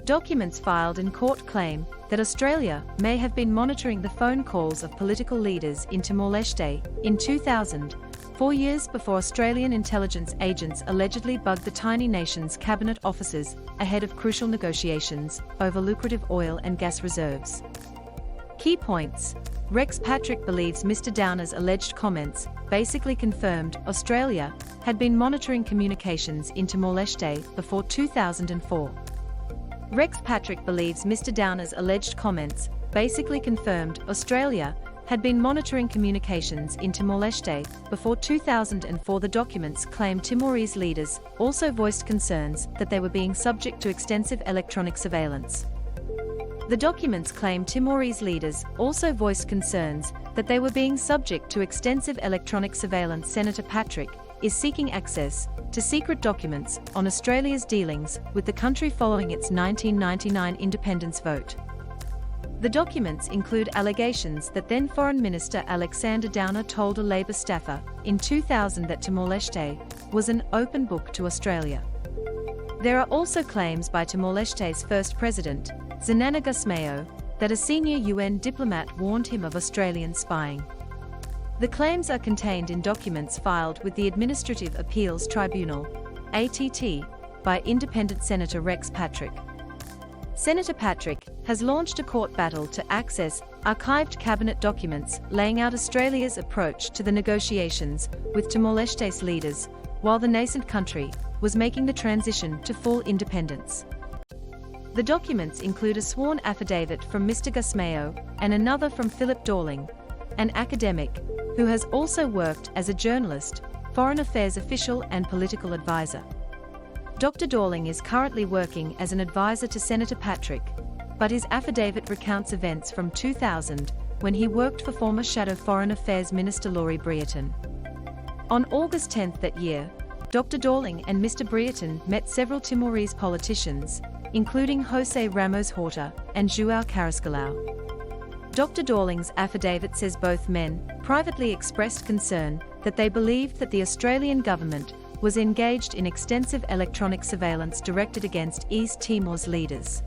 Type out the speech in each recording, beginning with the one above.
Documents filed in court claim that Australia may have been monitoring the phone calls of political leaders in Timor-Leste in 2000, 4 years before Australian intelligence agents allegedly bugged the tiny nation's cabinet officers ahead of crucial negotiations over lucrative oil and gas reserves. Key points. Rex Patrick believes Mr. Downer's alleged comments basically confirmed Australia had been monitoring communications in Timor-Leste before 2004. Rex Patrick believes Mr. Downer's alleged comments basically confirmed Australia had been monitoring communications in Timor-Leste before 2004. The documents claim Timorese leaders also voiced concerns that they were being subject to extensive electronic surveillance. The documents claim Timorese leaders also voiced concerns that they were being subject to extensive electronic surveillance. Senator Patrick is seeking access to secret documents on Australia's dealings with the country following its 1999 independence vote. The documents include allegations that then Foreign Minister Alexander Downer told a Labor staffer in 2000 that Timor-Leste was an open book to Australia. There are also claims by Timor-Leste's first president, Xanana Gusmao, that a senior UN diplomat warned him of Australian spying. The claims are contained in documents filed with the Administrative Appeals Tribunal, ATT, by independent Senator Rex Patrick. Senator Patrick has launched a court battle to access archived cabinet documents laying out Australia's approach to the negotiations with Timor-Leste's leaders, while the nascent country was making the transition to full independence. The documents include a sworn affidavit from Mr. Gusmao and another from Philip Dorling, an academic who has also worked as a journalist, foreign affairs official and political advisor. Dr. Dorling is currently working as an advisor to Senator Patrick, but his affidavit recounts events from 2000 when he worked for former Shadow Foreign Affairs Minister Laurie Brereton. On August 10 that year, Dr. Dorling and Mr. Brereton met several Timorese politicians, including Jose Ramos Horta and João Carrascolau. Dr. Dorling's affidavit says both men privately expressed concern that they believed that the Australian government was engaged in extensive electronic surveillance directed against East Timor's leaders.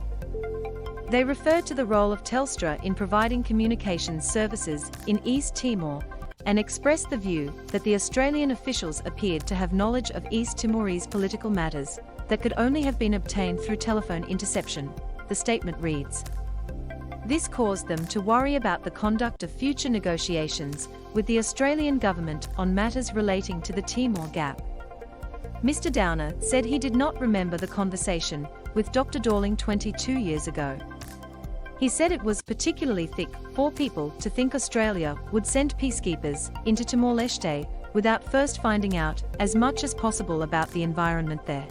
They referred to the role of Telstra in providing communications services in East Timor and expressed the view that the Australian officials appeared to have knowledge of East Timorese political matters that could only have been obtained through telephone interception, the statement reads. This caused them to worry about the conduct of future negotiations with the Australian government on matters relating to the Timor Gap. Mr. Downer said he did not remember the conversation with Dr. Dorling 22 years ago. He said it was particularly thick for people to think Australia would send peacekeepers into Timor-Leste without first finding out as much as possible about the environment there.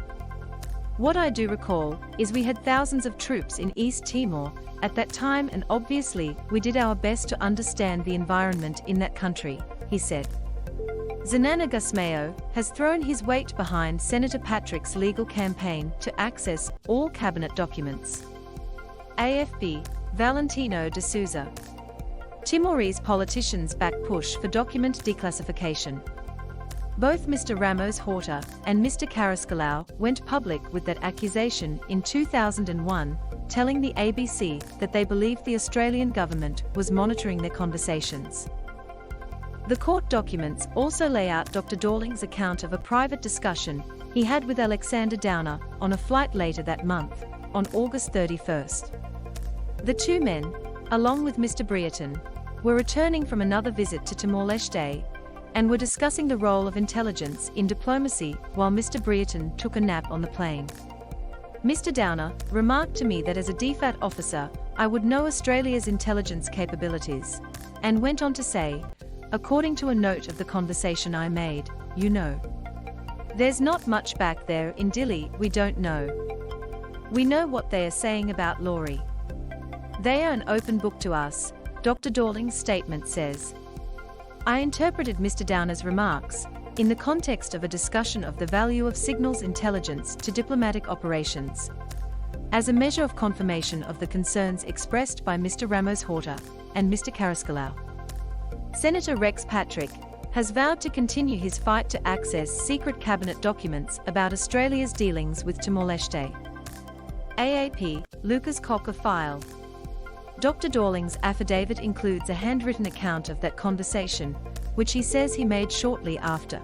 What I do recall is we had thousands of troops in East Timor at that time, and obviously we did our best to understand the environment in that country, he said. Xanana Gusmao has thrown his weight behind Senator Patrick's legal campaign to access all cabinet documents. AFP, Valentino de Souza. Timorese politicians back push for document declassification. Both Mr. Ramos Horta and Mr. Carrascolau went public with that accusation in 2001, telling the ABC that they believed the Australian government was monitoring their conversations. The court documents also lay out Dr. Dorling's account of a private discussion he had with Alexander Downer on a flight later that month, on August 31st. The two men, along with Mr. Brereton, were returning from another visit to Timor-Leste and were discussing the role of intelligence in diplomacy while Mr. Brereton took a nap on the plane. Mr. Downer remarked to me that as a DFAT officer, I would know Australia's intelligence capabilities, and went on to say, according to a note of the conversation I made, you know. There's not much back there in Dili we don't know. We know what they are saying about Laurie. They are an open book to us, Dr. Dorling's statement says. I interpreted Mr. Downer's remarks in the context of a discussion of the value of signals intelligence to diplomatic operations, as a measure of confirmation of the concerns expressed by Mr. Ramos Horta and Mr. Carrascolau. Senator Rex Patrick has vowed to continue his fight to access secret cabinet documents about Australia's dealings with Timor-Leste. AAP, Lucas Cocker file. Dr. Dorling's affidavit includes a handwritten account of that conversation, which he says he made shortly after.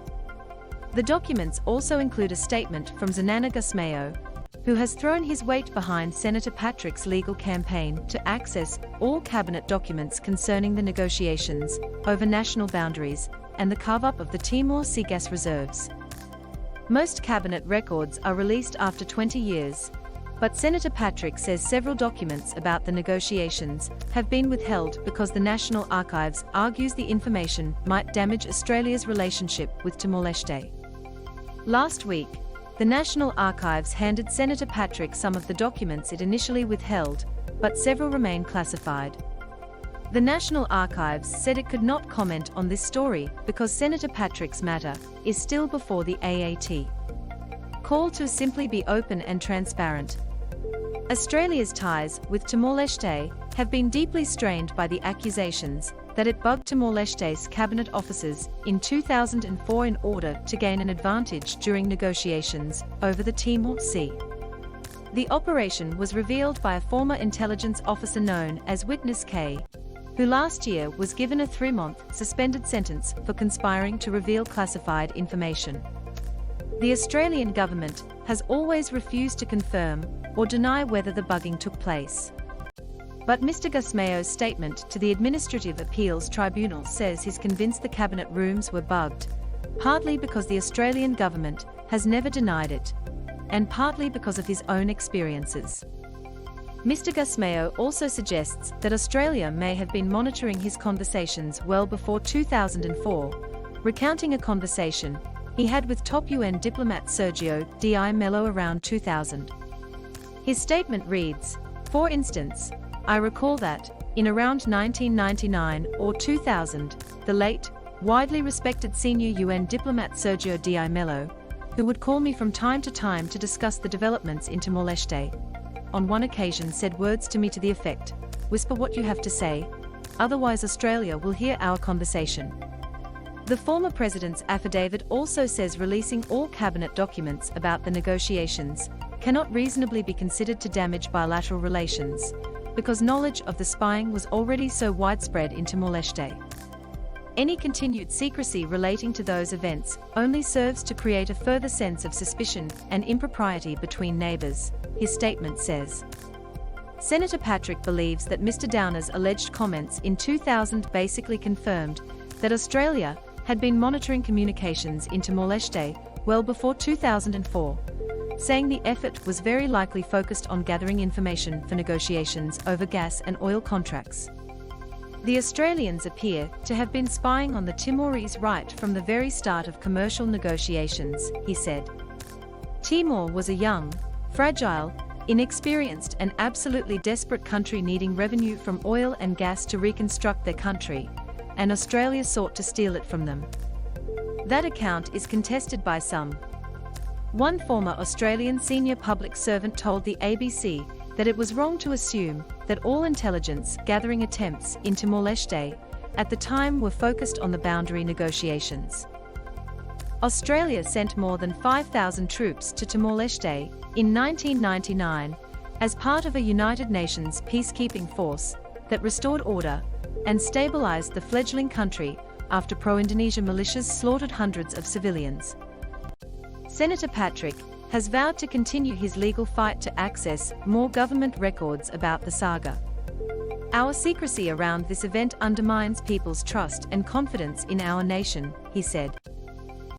The documents also include a statement from Xanana Gusmayo, who has thrown his weight behind Senator Patrick's legal campaign to access all cabinet documents concerning the negotiations over national boundaries and the carve-up of the Timor Sea gas reserves. Most cabinet records are released after 20 years, but Senator Patrick says several documents about the negotiations have been withheld because the National Archives argues the information might damage Australia's relationship with Timor-Leste. Last week, the National Archives handed Senator Patrick some of the documents it initially withheld, but several remain classified. The National Archives said it could not comment on this story because Senator Patrick's matter is still before the AAT. Call to simply be open and transparent. Australia's ties with Timor-Leste have been deeply strained by the accusations that it bugged Timor-Leste's cabinet officers in 2004 in order to gain an advantage during negotiations over the Timor Sea. The operation was revealed by a former intelligence officer known as Witness K, who last year was given a 3-month suspended sentence for conspiring to reveal classified information. The Australian government has always refused to confirm or deny whether the bugging took place. But Mr. Gusmayo's statement to the Administrative Appeals Tribunal says he's convinced the cabinet rooms were bugged, partly because the Australian government has never denied it, and partly because of his own experiences. Mr. Gusmayo also suggests that Australia may have been monitoring his conversations well before 2004, recounting a conversation he had with top UN diplomat Sergio Di Mello around 2000. His statement reads, "For instance, I recall that, in around 1999 or 2000, the late, widely respected senior UN diplomat Sergio Di Mello, who would call me from time to time to discuss the developments in Timor-Leste, on one occasion said words to me to the effect, 'Whisper what you have to say, otherwise Australia will hear our conversation.'" The former president's affidavit also says releasing all cabinet documents about the negotiations cannot reasonably be considered to damage bilateral relations, because knowledge of the spying was already so widespread in Timor-Leste. Any continued secrecy relating to those events only serves to create a further sense of suspicion and impropriety between neighbours, his statement says. Senator Patrick believes that Mr. Downer's alleged comments in 2000 basically confirmed that Australia had been monitoring communications in Timor-Leste well before 2004, saying the effort was very likely focused on gathering information for negotiations over gas and oil contracts. The Australians appear to have been spying on the Timorese right from the very start of commercial negotiations, he said. Timor was a young, fragile, inexperienced and absolutely desperate country needing revenue from oil and gas to reconstruct their country, and Australia sought to steal it from them. That account is contested by some. One former Australian senior public servant told the ABC that it was wrong to assume that all intelligence gathering attempts in Timor-Leste at the time were focused on the boundary negotiations. Australia sent more than 5,000 troops to Timor-Leste in 1999 as part of a United Nations peacekeeping force that restored order and stabilized the fledgling country after pro-Indonesia militias slaughtered hundreds of civilians. Senator Patrick has vowed to continue his legal fight to access more government records about the saga. "Our secrecy around this event undermines people's trust and confidence in our nation," he said.